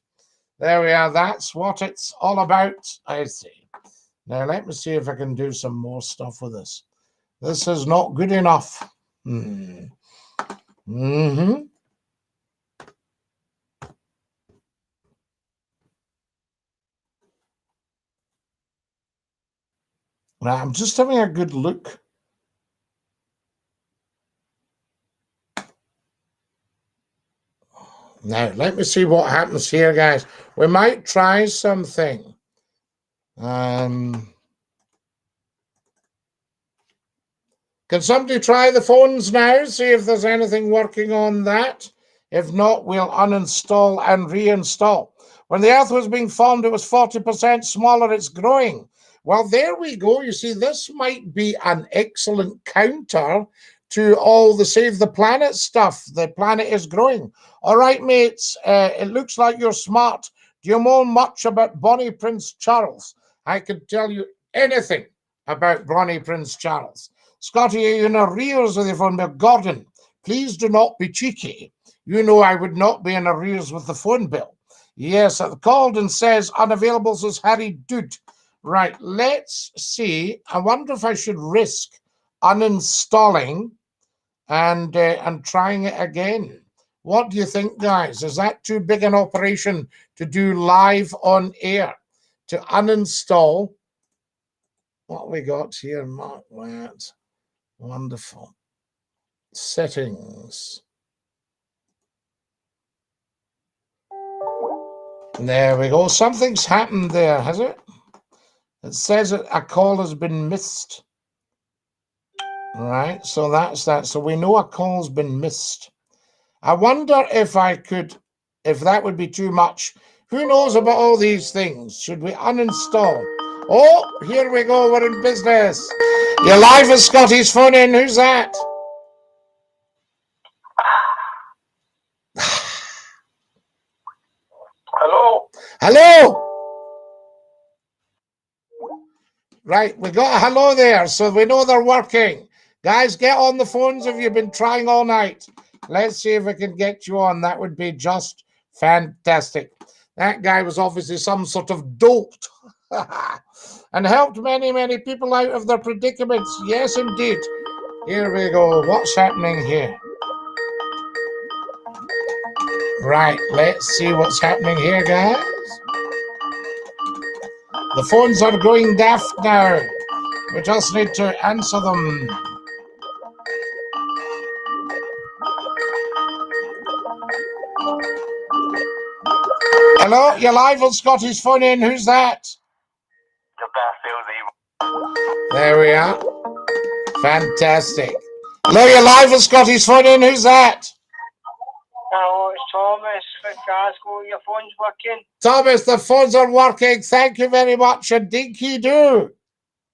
There we are. That's what it's all about, I see. Now, let me see if I can do some more stuff with this. This is not good enough. Now, I'm just having a good look. Now, let me see what happens here, guys. We might try something. Can somebody try the phones now? See if there's anything working on that. If not, we'll uninstall and reinstall. When the Earth was being formed, it was 40% smaller. It's growing. Well, there we go. You see, this might be an excellent counter to all the Save the Planet stuff. The planet is growing. All right, mates, it looks like you're smart. Do you know much about Bonnie Prince Charles? I could tell you anything about Bonnie Prince Charles. Scottie, are you in arrears with your phone bill? Gordon, please do not be cheeky. You know I would not be in arrears with the phone bill. Yes, it called and says unavailable, says Harry Dude. Right, let's see. I wonder if I should risk uninstalling and trying it again. What do you think, guys? Is that too big an operation to do live on air? To uninstall what we got here, mark that. Wonderful. Settings. There we go. Something's happened there, has it? It says that a call has been missed. Right, so that's that. So we know a call's been missed. I wonder if that would be too much. Who knows about all these things? Should we uninstall? Oh, here we go. We're in business. You're live with Scotty's phone in. Who's that? Hello. Hello. Right, we got a hello there, so we know they're working. Guys, get on the phones if you've been trying all night. Let's see if we can get you on. That would be just fantastic. That guy was obviously some sort of dolt and helped many, many people out of their predicaments. Yes, indeed. Here we go. What's happening here? Right, let's see what's happening here, guys. The phones are going daft now. We just need to answer them. Hello, you're live on Scotty's phone in. Who's that? There we are. Fantastic. Hello, you're live on Scotty's phone in. Who's that? Hello, it's Thomas from Glasgow. Your phone's working. Thomas, the phones are working. Thank you very much. And Dinky-Doo.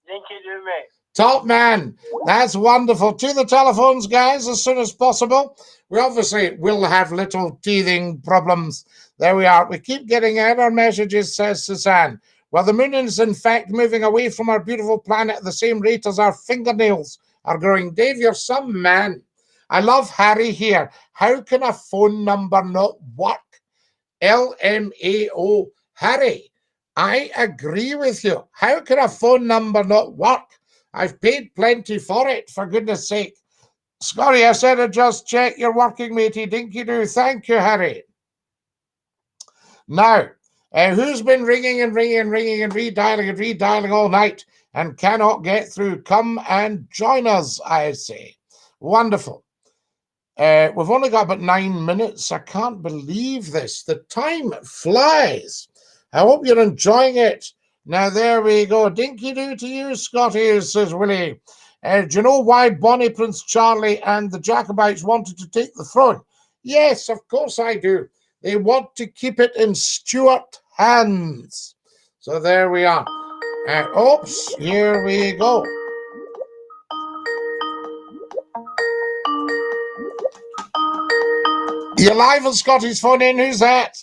DINKY-DOO, mate. Top man. That's wonderful. To the telephones, guys, as soon as possible. We obviously will have little teething problems. There we are. We keep getting error messages, says Suzanne. Well, the moon is in fact moving away from our beautiful planet at the same rate as our fingernails are growing. Dave, you're some man. I love Harry here. How can a phone number not work? LMAO. Harry, I agree with you. How can a phone number not work? I've paid plenty for it, for goodness sake. Scottie, I said I'd just check your working, matey. Dinky-Doo. Thank you, Harry. Now, who's been ringing and ringing and ringing and redialing all night and cannot get through? Come and join us, I say. Wonderful. We've only got about 9 minutes. I can't believe this. The time flies. I hope you're enjoying it. Now, there we go. Dinky-Doo to you, Scottie, says Willie. Do you know why Bonnie, Prince Charlie and the Jacobites wanted to take the throne? Yes, of course I do. They want to keep it in Stuart hands. So there we are. Oops, here we go. You're live on Scotty's phone in. Who's that?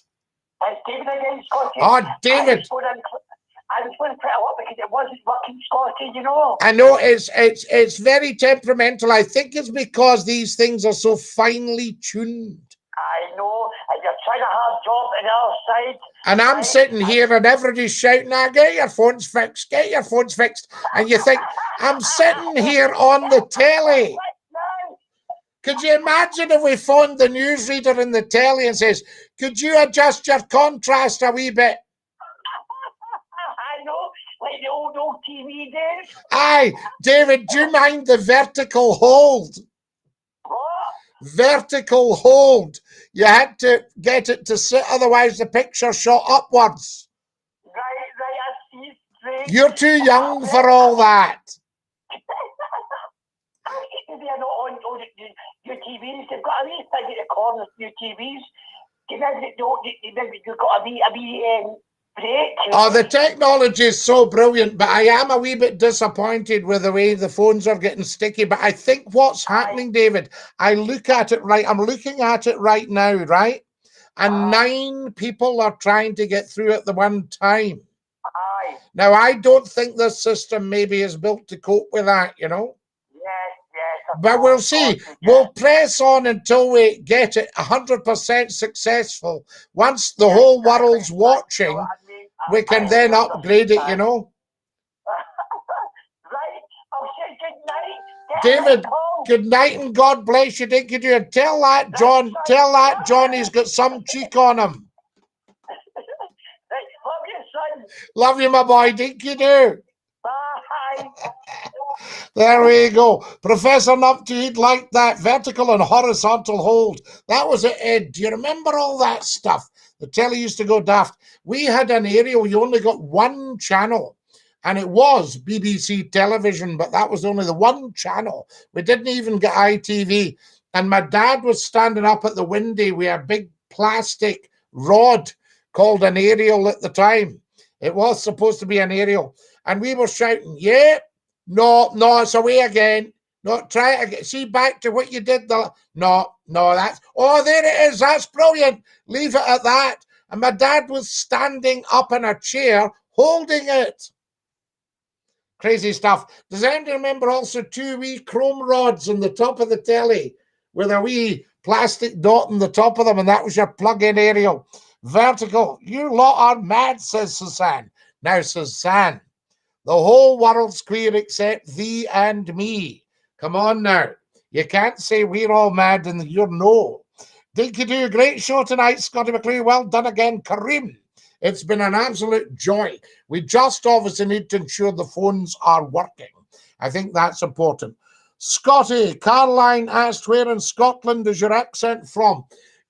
It's David again, Scottie. Oh, David. I was going to put it up because it wasn't working, Scottie, you know. I know it's very temperamental. I think it's because these things are so finely tuned. I know, and you're trying to have a job on the other side. And I'm sitting here and everybody's shouting, get your phones fixed, get your phones fixed. And you think, I'm sitting here on the telly. Could you imagine if we phoned the newsreader in the telly and says, could you adjust your contrast a wee bit? I know, like the old TV days. Aye, David, do you mind the vertical hold? What? Vertical hold. You had to get it to sit, otherwise the picture shot upwards. Right, I see straight. You're too young for all that. They're not on your TVs. They've got a wee thing at the corner of your TVs. You've got a wee break. Oh, the technology is so brilliant, but I am a wee bit disappointed with the way the phones are getting sticky. But I think what's happening, David, I look at it right. I'm looking at it right now, right? And 9 people are trying to get through at the one time. Aye. Now, I don't think the system maybe is built to cope with that, you know? Yes. But we'll see. We'll press on until we get it 100% successful. Once the whole world's watching, we can then upgrade it, you know. Right. I'll say good night. David, good night and God bless you, Dinky-Doo. And tell that John he's got some cheek on him. Right. Love you, son. Love you, my boy, Dinky-Doo. Bye. There we go. Professor Nupty liked that vertical and horizontal hold. That was it, Ed. Do you remember all that stuff? The telly used to go daft. We had an aerial. You only got one channel. And it was BBC television, but that was only the one channel. We didn't even get ITV. And my dad was standing up at the window with a big plastic rod called an aerial at the time. It was supposed to be an aerial. And we were shouting, yeah, no, it's away again. No, try it again. See, back to what you did. No, that's, oh, there it is. That's brilliant. Leave it at that. And my dad was standing up in a chair holding it. Crazy stuff. Does anybody remember also 2 wee chrome rods on the top of the telly with a wee plastic dot on the top of them, and that was your plug-in aerial? Vertical. You lot are mad, says Suzanne. Now, Suzanne, the whole world's queer except thee and me. Come on now. You can't say we're all mad and you're no. DINKY-DOO, great show tonight, Scottie McCLUE. Well done again, Kareem. It's been an absolute joy. We just obviously need to ensure the phones are working. I think that's important. Scottie, Caroline asked, where in Scotland is your accent from?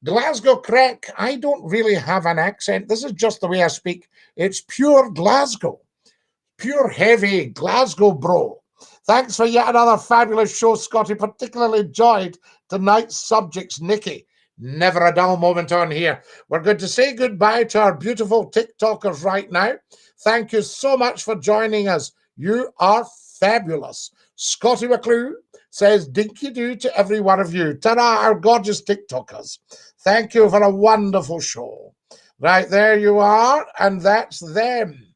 Glasgow, correct. I don't really have an accent. This is just the way I speak. It's pure Glasgow. Pure heavy Glasgow bro. Thanks for yet another fabulous show, Scottie. Particularly enjoyed tonight's subjects. Nikki, never a dull moment on here. We're going to say goodbye to our beautiful TikTokers right now. Thank you so much for joining us. You are fabulous. Scottie McCLUE says DINKY-DOO to every one of you. Ta-da, our gorgeous TikTokers. Thank you for a wonderful show. Right, there you are, and that's them.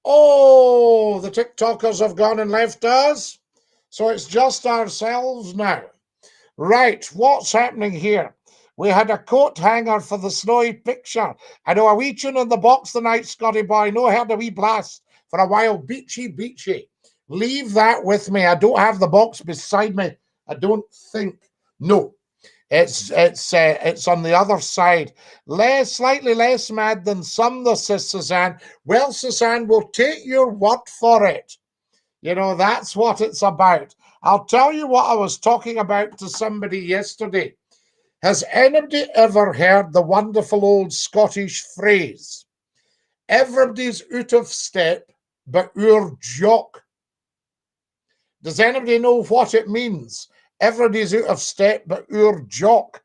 Oh, the TikTokers have gone and left us. So it's just ourselves now. Right, what's happening here? We had a coat hanger for the snowy picture. I know a wee tune in the box tonight, Scottie boy. No, heard a wee blast for a while. Beachy. Leave that with me. I don't have the box beside me. I don't think. No, it's on the other side. Slightly less mad than some, says Suzanne. Well, Suzanne, we'll take your word for it. You know, that's what it's about. I'll tell you what I was talking about to somebody yesterday. Has anybody ever heard the wonderful old Scottish phrase, everybody's out of step, but your jock? Does anybody know what it means? Everybody's out of step, but your jock.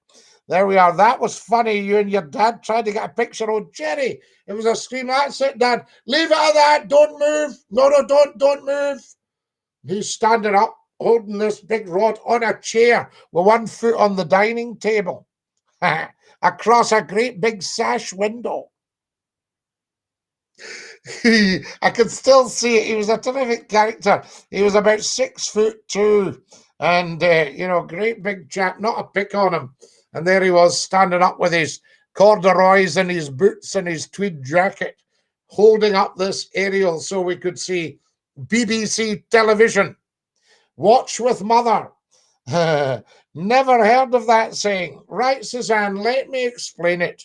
There we are. That was funny. You and your dad tried to get a picture. Oh, Jerry, it was a scream. That's it, Dad. Leave it at that. Don't move. No, don't move. He's standing up, holding this big rod on a chair with one foot on the dining table across a great big sash window. I can still see it. He was a terrific character. He was about 6'2", and great big chap. Not a pick on him. And there he was, standing up with his corduroys and his boots and his tweed jacket, holding up this aerial so we could see BBC television. Watch with mother. Never heard of that saying. Right, Suzanne, let me explain it.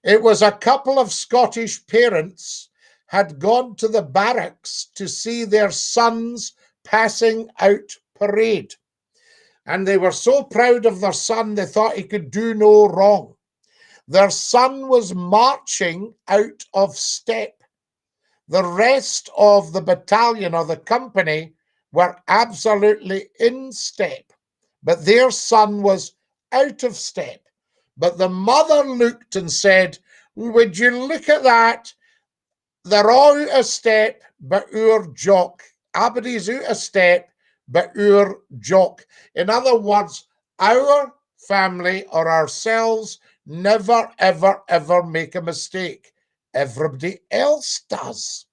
It was a couple of Scottish parents had gone to the barracks to see their sons passing out parade. And they were so proud of their son, they thought he could do no wrong. Their son was marching out of step. The rest of the battalion or the company were absolutely in step, but their son was out of step. But the mother looked and said, would you look at that? They're all out of step, but our jock. Everybody's out of step, but our jock. In other words, our family or ourselves never, ever, ever make a mistake. Everybody else does.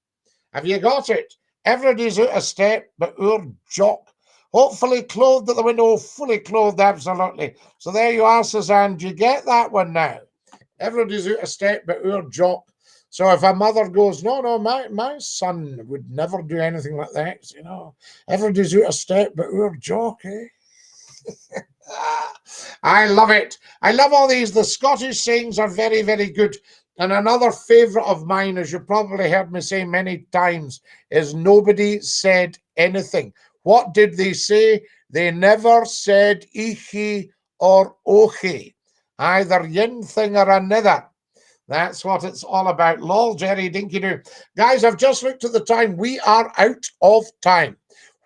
Have you got it? Everybody's out of step, but our jock. Hopefully clothed at the window, fully clothed, absolutely. So there you are, Suzanne. Do you get that one now? Everybody's out of step, but our jock. So if a mother goes, no, my son would never do anything like that, you know. Everybody's out of step, but our jock, eh? I love it. I love all these. The Scottish sayings are very, very good. And another favourite of mine, as you probably heard me say many times, is nobody said anything. What did they say? They never said ichi or ochi, either yin thing or another. That's what it's all about. Lol, Jerry, Dinky-Doo. Guys, I've just looked at the time. We are out of time.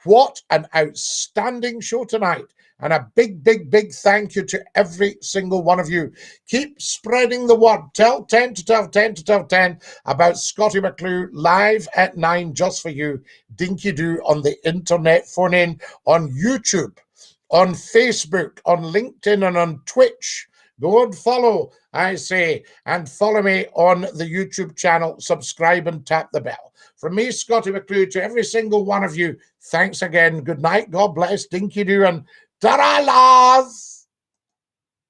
What an outstanding show tonight. And a big, big, big thank you to every single one of you. Keep spreading the word. Tell 10 to tell 10 to tell 10 about Scottie McClue live at 9 just for you. Dinky-Doo on the internet, phone in, on YouTube, on Facebook, on LinkedIn, and on Twitch. Go and follow, I say, and follow me on the YouTube channel. Subscribe and tap the bell. From me, Scottie McClue, to every single one of you, thanks again. Good night. God bless. Dinky-Doo and ta-ra, lads.